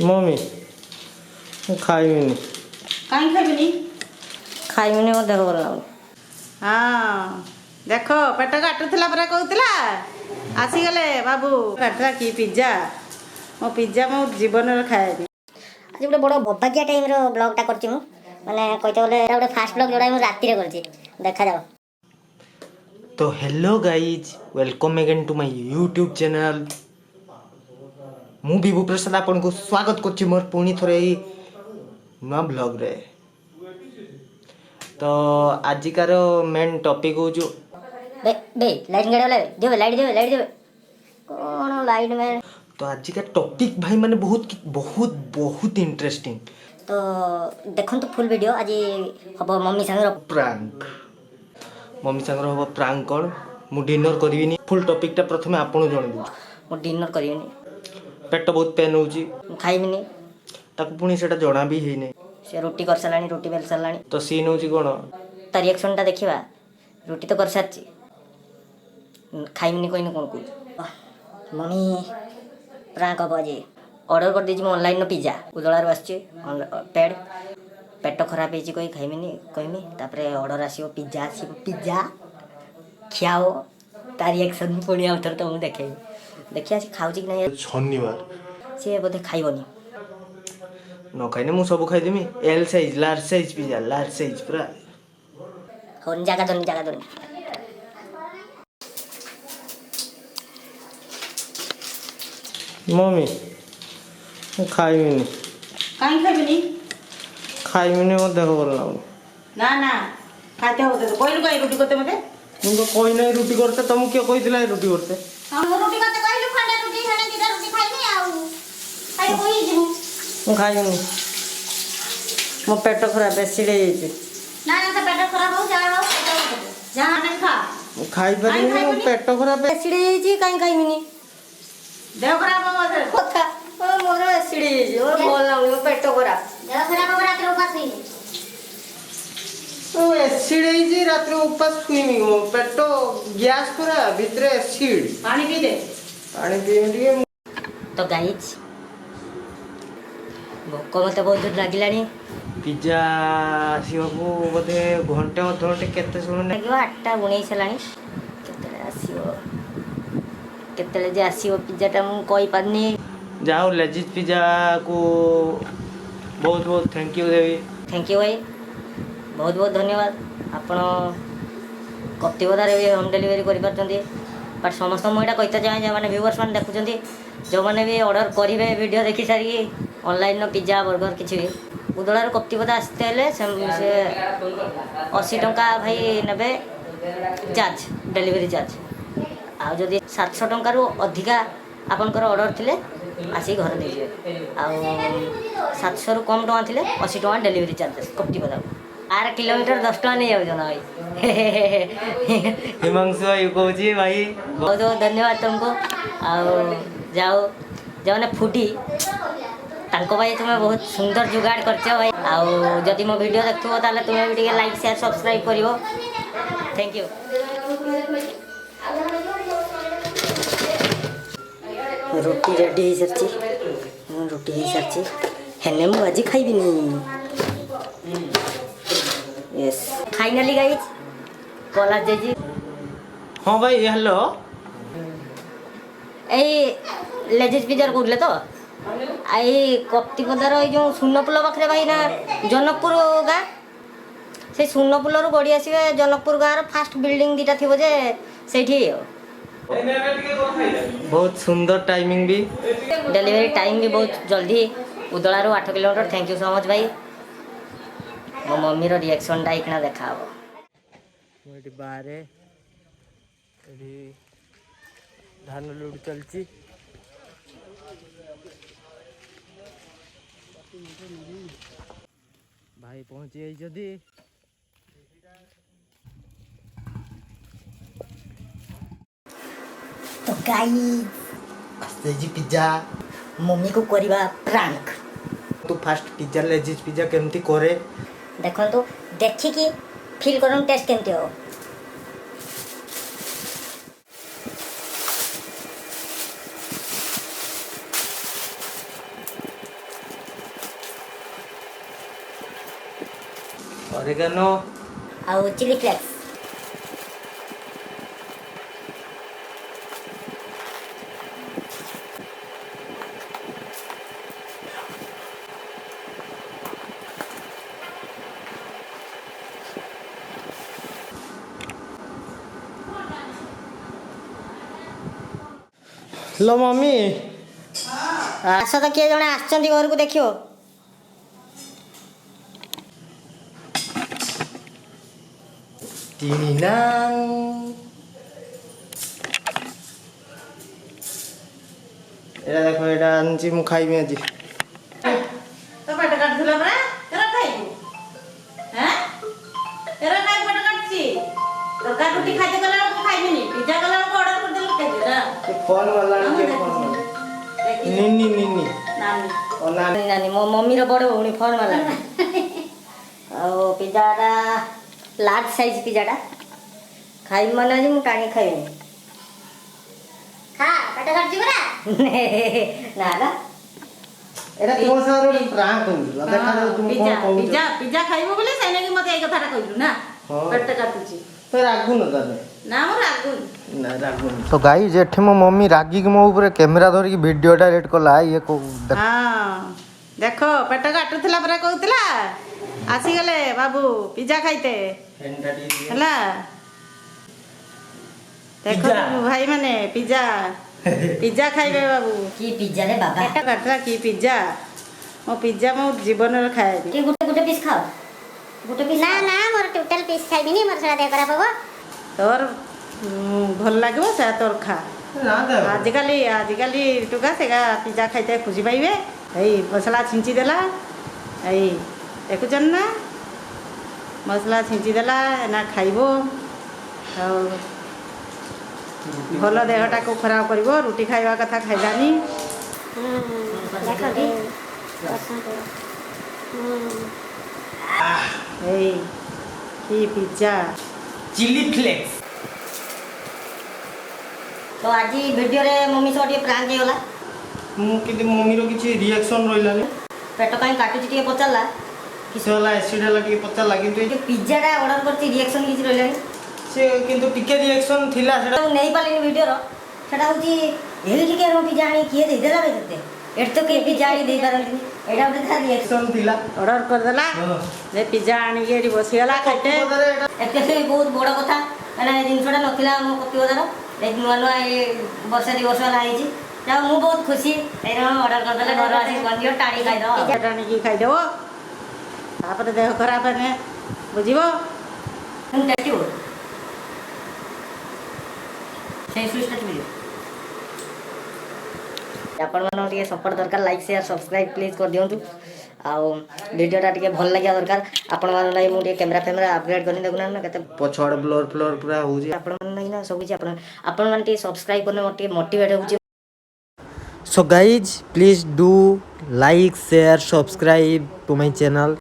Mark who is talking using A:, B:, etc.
A: Mummy खाइबिनी
B: कहीं खाइबिनी
A: खाइबिनी मो देह भल लाଗୁନି।
B: हाँ देख पेट काटुला परा कहूला आसीगले बाबू काटला कि पिज्जा मो पिज्जा मो जीवन खाएनी।
C: आज गोटे बड़ बबाकिया टाइम रो ब्लॉगटा करछि मु माने कहते बोले एटा गोटे फास्ट ब्लॉग जोडा मु राती रे करछि देखा जाओ।
A: तो hello guys welcome again to my YouTube channel. मु विभू प्रसाद आपन को स्वागत करछि मोर पुणी थरे ही नवा ब्लॉग रे। तो आजिकार मेन टॉपिक हो जो
C: बे लाइट गेडा ले देबे लाइट देबे कोन लाइट में।
A: तो आजिका टॉपिक भाई माने बहुत बहुत बहुत इंटरेस्टिंग।
C: तो देखन तो फुल वीडियो आज हबो मम्मी संग रो
A: प्रैंक मम्मी संग हबो प्रैंक कोन मु डिनर करबिनी। फुल टॉपिक टा प्रथमे आपन जण दू।
C: मु डिनर करिवनी
A: पेट बहुत पेन होची
C: खाइबिनी
A: ताकू पुणी सेटा जणा भी हेई नै।
C: से रोटी कर सलानी रोटी बेल सलानी
A: तो सीन होची कोन
C: ता रिएक्शन टा देखिबा। रोटी तो कर साची खाइबिनी कोइन कोन को मम्मी प्रांक हबो जे ऑर्डर कर दीजिए ऑनलाइन नो पिज्जा उदलार आछे पेट खराब हेची कोई खाइबिनी कहमी तापरे ऑर्डर आसीबो पिज्जा खियाओ ता रिएक्शन पुणी आउथर तो मु देखे देखिया से खाउची कि नै
A: शनिवार
C: से बोधे खाइबनी
A: न खाइने मु सब खाइ देमी। L size large size pizza large size पूरा
C: होन जागा दोनी
A: मम्मी खाइबिनी
B: कहीं खाइबिनी
A: खाइबिनी मो देह भल लाଗୁନି।
B: ना ना खाते हो तो कहलु कहीं रोटी करते मते
A: मु तो कोइ नै रोटी करते तुम के कहितला रोटी करते।
B: हम रोटी करते कहलु खंडे रोटी खाने की रोटी खाइनी आउ खाइ कोई जिमु
A: मु खाइबिनी मो पेट खराब एसिड हेची
B: ना ना तो पेट खराब हो जा नहीं खा
A: मु खाइ परिनी मो पेट खराब
C: एसिड हेची काई खाइबिनी
B: देह खराब हो मते
C: କଥା ମୋର ଏସିଡ ହେଇଛି ମୋର ଭଲ ଲାଗୁନି ମୋ ପେଟ ଖରାପ
B: देह खराब हो रात रो उपास होई
A: ओ एसिड हेची रात रे उपास सुइमी मो पेट गैस पूरा भितरे एसिड
B: पानी पी दे
A: पानी पीमी
C: तो गाइज भोक मते बहुत जोर लागिलानी
A: पिज्जा आसीबो बोधे घंटे अधघंटे केते समय
C: ଲାଗିବ 8ଟା 19 ହେଲାଣି କେତେବେଳେ ଆସିବ କେତେବେଳେ ଯେ ଆସିବ ପିଜ୍ଜାଟା ମୁଁ କହିପାରୁନି।
A: जाओ लेजिज पिज्जा को बहुत बहुत thank you Devi.
C: Thank you भाई बहुत बहुत धन्यवाद आपण कतिबदारे भी होम डिलीवरी करिपारछन्ती बट समस्त मु एटा कहिता चाहे जे माने व्यूअर्स माने देखुछन्ती जो माने भी ऑर्डर करिवे वीडियो देखि सारी ऑनलाइन नो पिज्जा बर्गर किछि भी उदलार कतिबदा आस्ते हेले से 80 टंका भाई नेबे चार्ज डिलीवरी चार्ज आ जदि 700 टंका रु अधिका आपनकर ऑर्डर थिले आसी घर दे जे आ 700 रु कम टंका थिले 80 टंका डिलीवरी चार्जेस कतिबदा 8 किलोमीटर 10 टंका नहीं जाउ जना भाई
A: हिमांशु यू कहूची भाई
C: बहुत बहुत धन्यवाद तुमको आ जाओ जो ने फूडी तांको भाई तुम्हें बहुत सुंदर जुगाड़ करछो भाई आ जदि मो वीडियो देखथो ताले तुम्हें भी टिके लाइक शेयर सब्सक्राइब करिवो थैंक यू। रोटी रेडी हो सरची रोटी हो सरची हेने मु आज खाइबिनी यस फाइनली गाइस कॉल आ जाई।
A: हाँ भाई हेलो
C: ए लेजिज पिज्जा कहले तो आई कप्तिपदार जो सुन्नपुल पाखे भाई ना जनकपुर गाँ से सुन्नपुल गड़ी आसवे जनकपुर गाँव फास्ट बिल्डिंग दीटा थी जे से
A: बहुत सुंदर टाइमिंग भी
C: डिलीवरी टाइम भी बहुत जल्दी उदलार 8 kilometre thank you so much भाई मो मम्मी रो रिएक्शन टा इकना देखा
A: बाहर धान लुड़ चलची भाई पहुंची जदि
C: तो गाइस
A: पिज्जा
C: मम्मी को करवा प्रैंक
A: तू फास्ट पिज्जा लेजिज पिज्जा केमती करे
C: देखो तो देखी कि फील करन टेस्ट केमती हो
A: ଅରେଗାନୋ
C: ଆଉ ଚିଲି ଫ୍ଲେକ୍ସ।
A: Hello mummy.
C: ଆସ ତ କିଏ ଜଣେ ଆସିଛନ୍ତି ଘରକୁ ଦେଖିବ।
A: ଟିନା ଏଇଟା ଦେଖ, ଏଇଟା ଆଣିଛି ମୁଁ ଖାଇବି ଆଜି।
B: ତୋ ପେଟ କାଟୁଥିଲା ପରା, ଏରା ଖାଇବୁ। ହାଁ ଏରା କାଇଁ ପେଟ କାଟୁଛି? ତରକାରୀ ରୁଟି ଖାଇତେ ଗଲା ବେଳକୁ ଖାଇବିନି, ପିଜା କଲା ବେଳକୁ ଅର୍ଡର କରିଦେଲୁ ଖାଇବି ନା।
A: ଫୋନ୍ ଗଲାଣି, କିଏ ଫୋନ୍ ଗଲା? ନିନି ନିନି
B: ନାନୀ
A: ଓ ନାନୀ।
C: ନାନୀ ମୋ ମମିର ବଡ଼ ଭଉଣୀ ଫୋନ୍ ମାରିଲା। ଆଉ ପିଜାଟା ଲାର୍ଜ ସାଇଜ୍ ପିଜାଟା ଖାଇବି ମାନେ ଆଜି ମୁଁ ଟାଣିକି ଖାଇବିନି। ଖା ପେଟ କାଟୁଛି ପରା। ନା ନା
A: ଏଇଟା ତୁମ ସାଙ୍ଗରେ ଗୋଟେ ପ୍ରାଙ୍କ୍ କରୁଥିଲ, ଦେଖାଯାଉ ତୁମେ କଣ କହୁଛ।
B: ପିଜା ପିଜା ଖାଇବୁ ବୋଲି ସେଇ ଲାଗି ମତେ ଏଇ କଥାଟା କହିଲୁ ନା।
A: ହଁ।
B: ପେଟ କାଟୁଛି।
A: ତ ରାଗୁନ ତାହେଲେ।
B: ନା ମୁଁ ରାଗୁନି।
A: ନା ରାଗୁନି। ତ ଗାଇଜ ଏଠି ମୋ ମମି ରାଗିକି ମୋ ଉପରେ କ୍ୟାମେରା ଧରିକି ଭିଡ଼ିଓଟା ଏଡିଟ୍ କଲା। ଇଏ
B: ହଁ ଦେଖ ପେଟ କାଟୁଥିଲା ପରା କହୁଥିଲା, ଆସିଗଲେ ବାବୁ ପିଜା ଖାଇତେ ହେଲା। ଦେଖନ୍ତୁ ଭାଇ ମାନେ ପିଜା ପିଜା ଖାଇବେ ବାବୁ।
C: କି ପିଜା ରେ ବାବା?
B: ପେଟ କାଟୁଥିଲା କି ପିଜା? ମୋ ପିଜା ମୋ ଜୀବନରେ ଖାଏନି।
C: ଟିକେ ଗୋଟେ ପିସ୍ ଖାଅ। ଗୋଟେ ପିସ୍
D: ନା ନା ମୋର ଟୋଟାଲ ପିସ୍ ଖାଇବିନି, ମୋର ସେଟା ଦେହ ଖରାପ ହବ।
B: ତୋର ଭଲ ଲାଗିବ ସେଟା ତୋର ଖା।
A: ନା ଦେବ।
B: ଆଜିକାଲି ଟୁକା ସେଗା ପିଜା ଖାଇତେ ଖୁସି ପାଇବେ। ଏଇ ମସଲା ଛିଞ୍ଚି ଦେଲା, ଏଇ ଦେଖୁଛନ୍ତି ନା ମସଲା ଛିଞ୍ଚି ଦେଲା ନା ଖାଇବ। ଆଉ ଭଲ ଦେହଟାକୁ ଖରାପ କରିବ। ରୁଟି ଖାଇବା କଥା ଖାଇଲାନି।
D: ଦେଖନ୍ତି ବସନ୍ତୁ।
B: ଏଇ କି ପିଜା।
A: Chilli flakes.
C: ତ ଆଜି ଭିଡ଼ିଓରେ ମମି ସହ ଟିକେ ପ୍ରାଙ୍କ୍ ହେଇଗଲା।
A: ମୁଁ କିନ୍ତୁ ମମିର କିଛି ରିଆକ୍ସନ୍ ରହିଲାନି।
C: ପେଟ କାହିଁ କାଟୁଛି ଟିକେ ପଚାରିଲା।
A: କିସ ହେଲା, ଏସିଡ୍ ହେଲା ଟିକେ ପଚାରିଲା, କିନ୍ତୁ
C: ଯୋଉ ପିଜାଟା ଅର୍ଡ଼ର କରିଛି ରିଆକ୍ସନ୍ କିଛି ରହିଲାନି।
A: ସେ କିନ୍ତୁ ଟିକେ ରିଆକ୍ସନ୍ ଥିଲା ସେଟା।
C: ମୁଁ ନେଇପାରିଲିନି ଭିଡ଼ିଓର। ସେଟା ହେଉଛି ଏଇ ଟିକେ ପିଜା ଆଣି କିଏ ଦେଇଦେଲା ବେ ତତେ? ଏଠି ତ କେହି ପିଜା ଆଣି ଦେଇପାରନ୍ତିନି। ଏଇଟା ଗୋଟେ ତା ରିଆକ୍ସନ୍।
A: ଥିଲା
B: ଅର୍ଡ଼ର କରିଦେଲା,
A: ହଁ।
B: ଯେ ପିଜା ଆଣିକି ଏଠି ବସିଗଲା ଖାଇତେ।
C: ଏତେ ବହୁତ ବଡ଼ କଥା, କାହିଁକିନା ଏ ଜିନିଷଟା ନଥିଲା ଆମ କତିବଜାର। ଏ ନୂଆ ନୂଆ ଏ ବର୍ଷେ 2 ବର୍ଷ ହେଲା ହେଇଛି। ଯାହା ମୁଁ ବହୁତ ଖୁସି। ଏଇଟା ଅର୍ଡ଼ର କରିଦେଲେ ଘର ଆସିକି ପହଞ୍ଚିବ, ଟାଣି ଖାଇଦେବ।
B: ପିଜା ଆଣିକି ଖାଇଦେବ, ତାପରେ ଦେହ ଖରାପ ହେଲେ ବୁଝିବ।
C: ମୁଁ ଟେଷ୍ଟି ବହୁତ। ସେଇ ସୁଇଚଟା ଚିପିଦିଅ। ଆପଣମାନଙ୍କୁ ଟିକେ ସପୋର୍ଟ ଦରକାର, ଲାଇକ୍ ସେୟାର ସବସ୍କ୍ରାଇବ୍ ପ୍ଲିଜ୍ କରିଦିଅନ୍ତୁ। ଆଉ ଭିଡ଼ିଓଟା ଟିକେ ଭଲ ଲାଗିବା ଦରକାର। ଆପଣମାନଙ୍କ ଲାଗି ମୁଁ ଟିକେ କ୍ୟାମେରା ଫ୍ୟାମେରା ଅପଗ୍ରେଡ୍ କରିନି, ଦେଖୁନାହାନ୍ତି ନା କେତେ
A: ପଛଆଡ଼େ ବ୍ଲର୍ ଫ୍ଲର୍ ପୁରା ହଉଛି।
C: ଆପଣମାନଙ୍କ ଲାଗି ନା ସବୁ କିଛି ଆପଣମାନେ ଟିକେ ସବସ୍କ୍ରାଇବ୍ କଲେ ମୋର ଟିକେ ମୋଟିଭେଟ୍ ହେଉଛି।
A: So guys, please do like, share, subscribe to my channel.